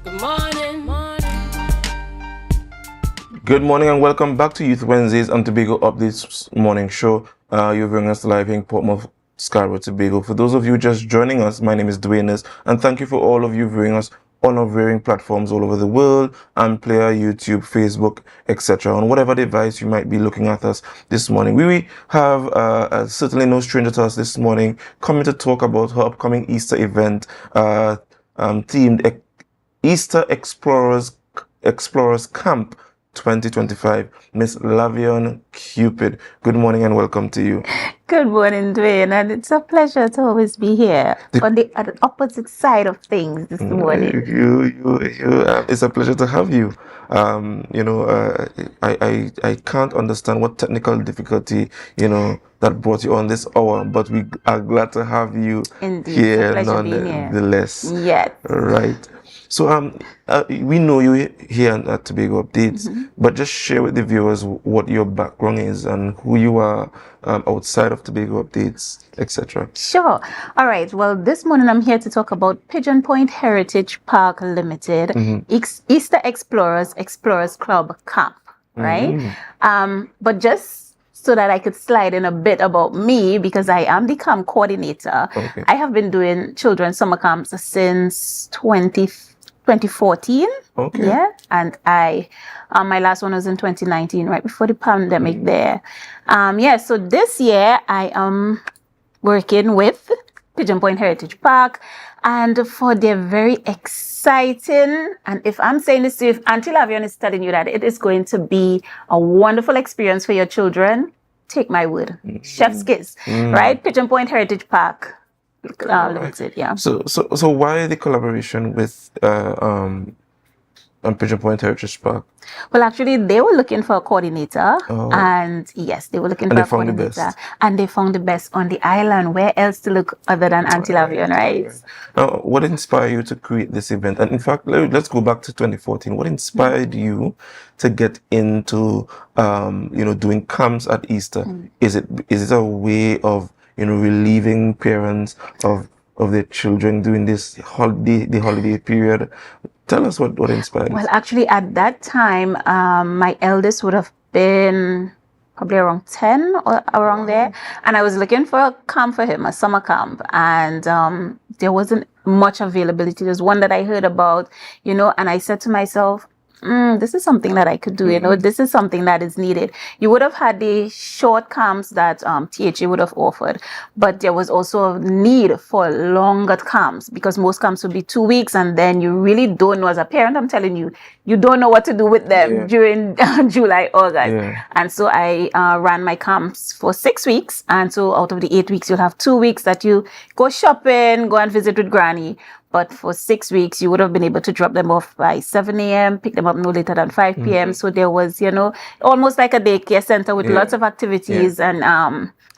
Good morning. Good morning and welcome back to Youth Wednesdays and Tobago Updates morning show. You're bringing us live in Portsmouth, Scarborough, Tobago. For those of you just joining us, my name is Dwayne, and thank you for all of you viewing us on our varying platforms all over the world, and Player, YouTube, Facebook, etc. On whatever device you might be looking at us this morning. We have certainly no stranger to us this morning, coming to talk about her upcoming Easter event, themed Easter Explorers Camp 2025, Miss Lavion Cupid. Good morning and welcome to you. Good morning, Dwayne, and it's a pleasure to always be here on the opposite side of things this morning. It's a pleasure to have you. I can't understand what technical difficulty, that brought you on this hour, but we are glad to have you Indeed, here it's a pleasure being here. nonetheless. Yes. Right. So we know you here at Tobago Updates, but just share with the viewers what your background is and who you are outside of Tobago Updates, etc. Sure. All right. Well, this morning I'm here to talk about Pigeon Point Heritage Park Limited, Easter Explorers Club Camp, right? But just so that I could slide in a bit about me, because I am the camp coordinator. Okay. I have been doing children's summer camps since 2014. Okay. Yeah. And my last one was in 2019, right before the pandemic there. So this year I am working with Pigeon Point Heritage Park, and for their very exciting, and if I'm saying this to you, if Auntie Lavion is telling you that it is going to be a wonderful experience for your children, take my word. Chef's kiss, right? Pigeon Point Heritage Park Limited, yeah. So why the collaboration with Pigeon Point Heritage Park? Well, actually, they were looking for a coordinator, Oh. and yes, they were looking And for they a found the coordinator, best. and they found the best on the island. Where else to look other than Auntie Lavion, right? Now, what inspired you to create this event? And in fact, let's go back to 2014. What inspired you to get into, doing camps at Easter? Is it a way of, relieving parents of their children during this the holiday period? Tell us what inspired Well, you. actually, at that time, my eldest would have been probably around 10 or around there. And I was looking for a camp for him, a summer camp. And there wasn't much availability. There's one that I heard about, and I said to myself, this is something that I could do, this is something that is needed. You would have had the short camps that THA would have offered, but there was also a need for longer camps, because most camps would be 2 weeks, and then you really don't know, as a parent, I'm telling you, you don't know what to do with them during July, August. Yeah. And so I ran my camps for 6 weeks, and so out of the 8 weeks, you'll have 2 weeks that you go shopping, go and visit with Granny. But for 6 weeks, you would have been able to drop them off by 7 a.m., pick them up no later than 5 p.m. So there was, almost like a daycare center with lots of activities and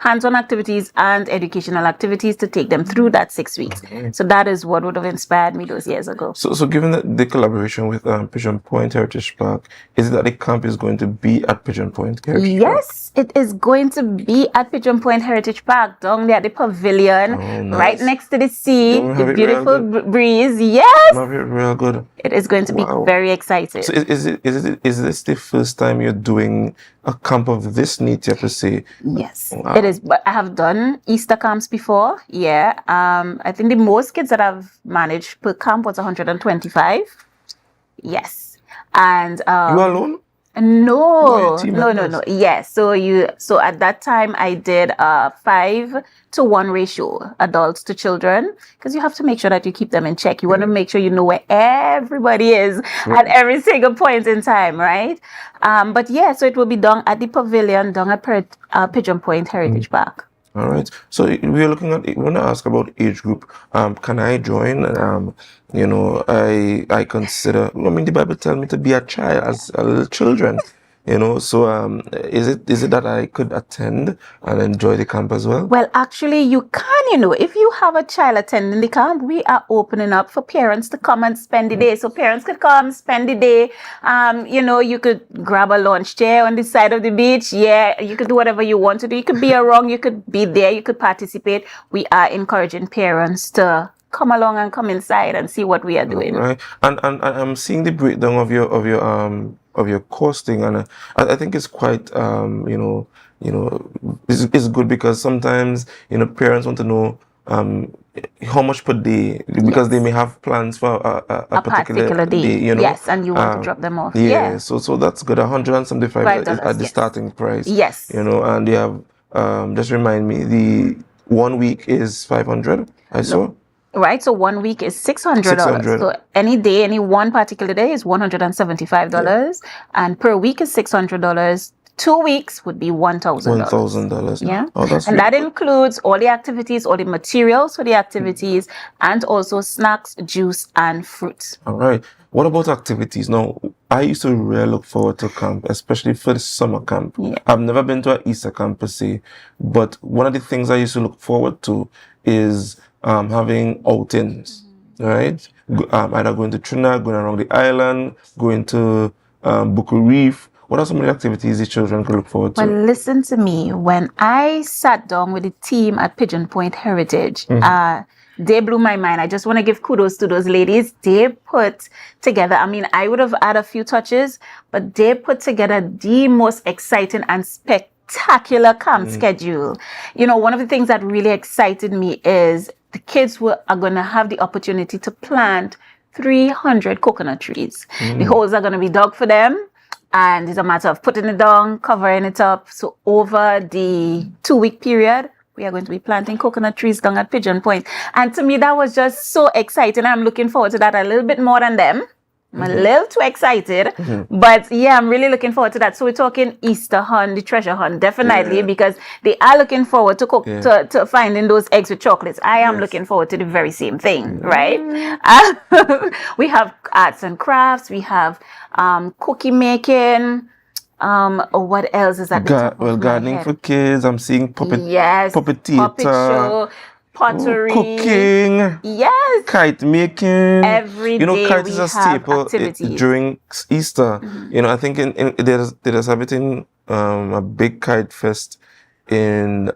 hands-on activities and educational activities to take them through that 6 weeks. So that is what would have inspired me those years ago. So given the collaboration with Pigeon Point Heritage Park, is it that the camp is going to be at Pigeon Point Heritage Park? Yes, it is going to be at Pigeon Point Heritage Park, down there at the pavilion, nice. right next to the sea, Don't have the it real beautiful good. breeze. Yes, Love it, real good. it is going to be Wow. very exciting. So is this the first time you're doing a camp of this nature per se? Yes, Wow. it is. But I have done Easter camps before. Yeah. I think the most kids that I've managed per camp was 125. Yes. And You alone? no, your team no. members? Yes. So at that time I did a 5-to-1 ratio, adults to children, because you have to make sure that you keep them in check. You want to make sure you know where everybody is at every single point in time, right? But yeah, so it will be done at the pavilion, done at Pigeon Point Heritage Park. All right. So we're looking at. We want to ask about age group. Can I join? I consider. I mean, the Bible tells me to be a child, as a little children. So is it that I could attend and enjoy the camp as well? Well, actually, you can, if you have a child attending the camp, we are opening up for parents to come and spend the day. So parents could come, spend the day. You could grab a launch chair on the side of the beach. Yeah, you could do whatever you want to do. You could be around, you could be there, you could participate. We are encouraging parents to come along and come inside and see what we are doing. Right. And I'm seeing the breakdown of your costing, and I think it's quite it's good because sometimes parents want to know how much per day, because they may have plans for a particular day. day, Yes, and you want to drop them off. Yeah, so that's good. $175 is at the starting price. Yes. And they have just remind me, the 1 week is 500, I saw. Right, so 1 week is $600. So any day, any one particular day is $175, and per week is $600. 2 weeks would be $1,000. $1,000. Yeah. Oh, that's and really that includes all the activities, all the materials for the activities, and also snacks, juice, and fruits. All right. What about activities? Now, I used to really look forward to camp, especially for the summer camp. Yeah. I've never been to an Easter camp per se, but one of the things I used to look forward to is having outings, right? Either going to Trinidad, going around the island, going to Buku Reef. What are some of the activities the children can look forward to? Well, listen to me. When I sat down with the team at Pigeon Point Heritage, they blew my mind. I just want to give kudos to those ladies. They put together, I would have added a few touches, but they put together the most exciting and spectacular camp schedule. One of the things that really excited me is the kids are going to have the opportunity to plant 300 coconut trees. The holes are going to be dug for them. And it's a matter of putting it down, covering it up. So over the 2-week period, we are going to be planting coconut trees down at Pigeon Point. And to me, that was just so exciting. I'm looking forward to that a little bit more than them. I'm a little too excited. But yeah, I'm really looking forward to that. So we're talking Easter hunt, the treasure hunt, definitely, because they are looking forward to cook, to finding those eggs with chocolates. I am looking forward to the very same thing, right? We have arts and crafts. We have cookie making. What else is that? Gardening for kids. I'm seeing puppet theater. Puppet show. Pottery, cooking, yes, kite making. Every day kite is a staple during Easter. I think there's everything, a big kite fest in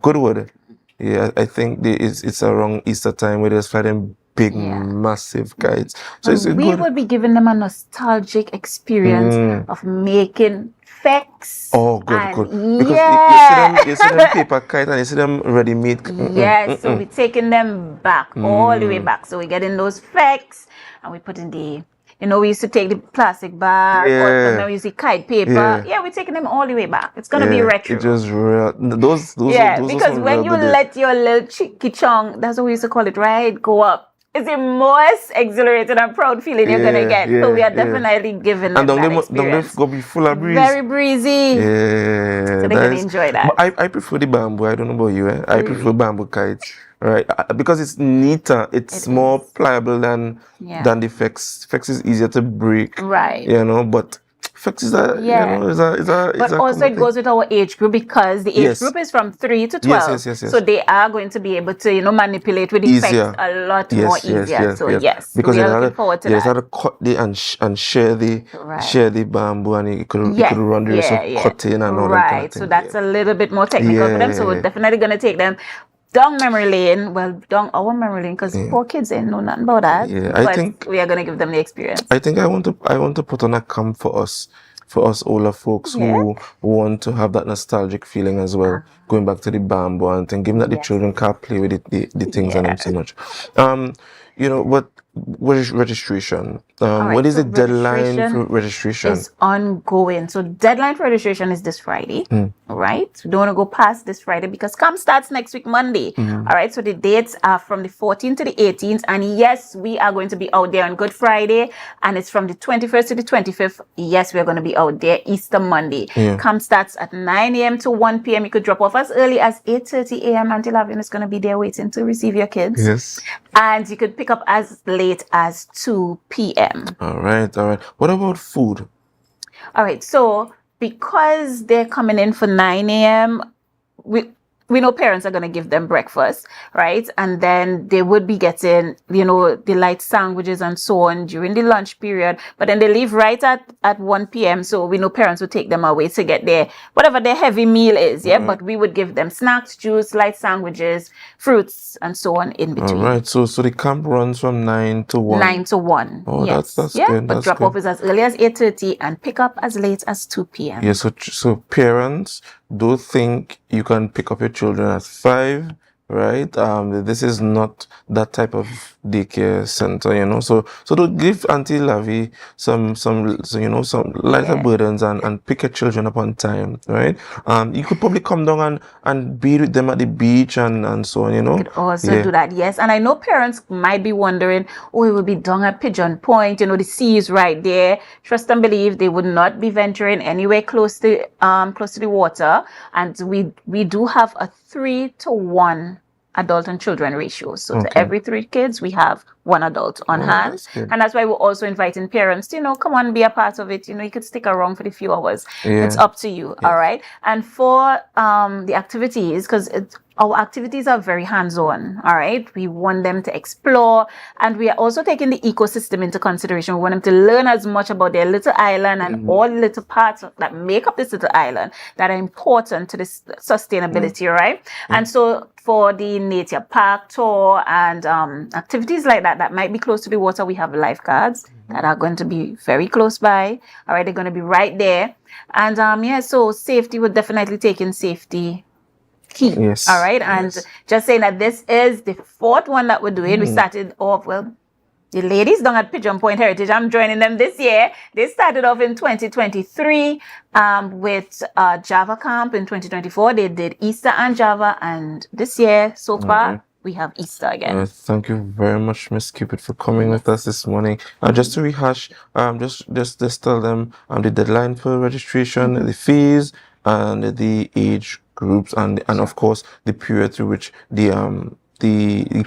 Goodwood. Yeah, I think it's around Easter time where there's flying big, massive kites. So we would be giving them a nostalgic experience of making facts. Oh, good. Because you see them paper kite and you see them ready made. Yes, so we're taking them back, all the way back. So we're getting those facts and we put in the, we used to take the plastic bag, or now we use the kite paper. Yeah, we're taking them all the way back. It's going to be retro. It's just real. Those because when you let your little chicky chong, that's what we used to call it, right? Go up. It's the most exhilarating and proud feeling you're gonna get. So we are definitely giving them that experience. Don't be full of breeze. Very breezy. Yeah. So they're gonna enjoy that. I prefer the bamboo. I don't know about you. I prefer bamboo kites. Right, because it's neater. It's more pliable than the flex. Flex is easier to break. Right. But flex is a But also it goes with our age group, because the age group is from 3 to 12. Yes. So they are going to be able to manipulate with the flex a lot more easier. Because we are looking forward to that. There's how to cut and share the bamboo, and you could run the rest of cutting and all that kind of thing. So that's a little bit more technical for them. So we're definitely gonna take them down memory lane. Well, down our memory lane, because poor kids ain't know nothing about that. I think we are gonna give them the experience. I think I want to put on a camp for us older folks who want to have that nostalgic feeling as well, going back to the bamboo and then giving that the children can't play with the things and them so much. What is registration? What is the deadline for registration? It's ongoing. So deadline for registration is this Friday. Right? We don't want to go past this Friday because camp starts next week, Monday. All right. So the dates are from the 14th to the 18th. And yes, we are going to be out there on Good Friday. And it's from the 21st to the 25th. Yes, we're going to be out there Easter Monday. Camp starts at 9 a.m. to 1 p.m. You could drop off as early as 8:30 a.m. Auntie Lavion is going to be there waiting to receive your kids. Yes. And you could pick up as late as 2 p.m. All right. What about food? All right. So because they're coming in for 9 a.m., we know parents are going to give them breakfast, right? And then they would be getting, the light sandwiches and so on during the lunch period. But then they leave right at 1 p.m. So we know parents would take them away to get whatever their heavy meal is. Yeah. But we would give them snacks, juice, light sandwiches, fruits, and so on in between. All right. So the camp runs from 9 to 1. 9 to 1. Oh, yes. that's yeah. good. But That's drop good. off is as early as 8:30 and pick up as late as 2 p.m. Yeah. So parents, do think you can pick up your children at 5, right? This is not that type of daycare center, So to give Auntie Lavi some lighter burdens and pick your children up on time, right? You could probably come down and be with them at the beach and so on, You could also do that, yes. And I know parents might be wondering, oh, it will be down at Pigeon Point, the sea is right there. Trust and believe they would not be venturing anywhere close to the water. And we do have a 3-to-1 adult and children ratio. So to every 3 kids, we have 1 adult on hand. And that's why we're also inviting parents to, come on, be a part of it. You could stick around for the few hours. Yeah. It's up to you. All right. And for the activities, because our activities are very hands-on, all right? We want them to explore, and we are also taking the ecosystem into consideration. We want them to learn as much about their little island and all the little parts that make up this little island that are important to this sustainability, right? And so for the nature park tour and activities like that might be close to the water, we have lifeguards that are going to be very close by. All right, they're going to be right there. And so safety, would definitely take in safety key. Yes. All right. And just saying that this is the 4th one that we're doing. We started off, the ladies down at Pigeon Point Heritage, I'm joining them this year. They started off in 2023 with Java Camp. In 2024, they did Easter and Java. And this year, so far, we have Easter again. Thank you very much, Miss Cupid, for coming with us this morning. Just to rehash, just tell them the deadline for registration, the fees, and the age groups, and of course the period through which the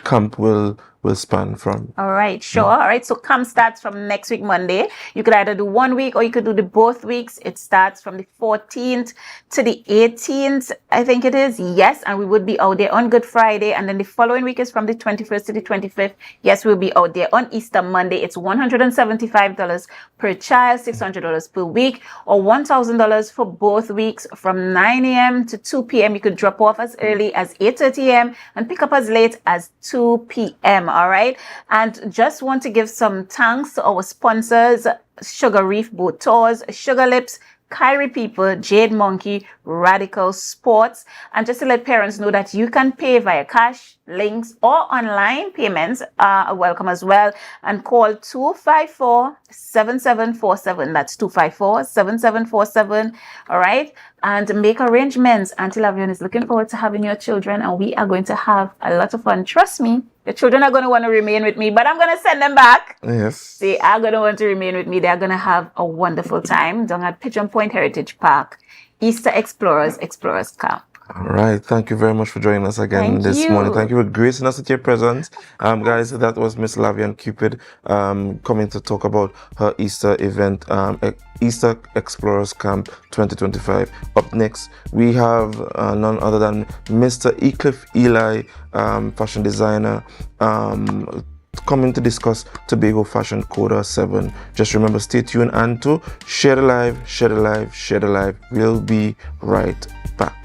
camp will span from. All right, sure. All right, so camp starts from next week, Monday. You could either do 1 week or you could do the both weeks. It starts from the 14th to the 18th, I think it is. Yes, and we would be out there on Good Friday. And then the following week is from the 21st to the 25th. Yes, we'll be out there on Easter Monday. It's $175 per child, $600 per week, or $1,000 for both weeks from 9 a.m. to 2 p.m. You could drop off as early as 8:30 a.m. and pick up as late as 2 p.m. All right. And just want to give some thanks to our sponsors, Sugar Reef Boat Tours, Sugar Lips, Kyrie People, Jade Monkey, Radical Sports. And just to let parents know that you can pay via cash, links, or online payments are welcome as well. And call 254-7747. That's 254-7747. All right. And make arrangements. Auntie Lavion is looking forward to having your children, and we are going to have a lot of fun. Trust me, the children are going to want to remain with me, but I'm going to send them back. Yes. They are going to want to remain with me. They're going to have a wonderful time down at Pigeon Point Heritage Park, Easter Explorers Camp. All right. Thank you very much for joining us again this morning. Thank you for gracing us with your presence. Guys, that was Miss Lavion Cupid coming to talk about her Easter event, Easter Explorers Camp 2025. Up next, we have none other than Mr. Ecliffe Eli, fashion designer, coming to discuss Tobago Fashion Coda 7. Just remember, stay tuned and to share the live, share the live, share the live. We'll be right back.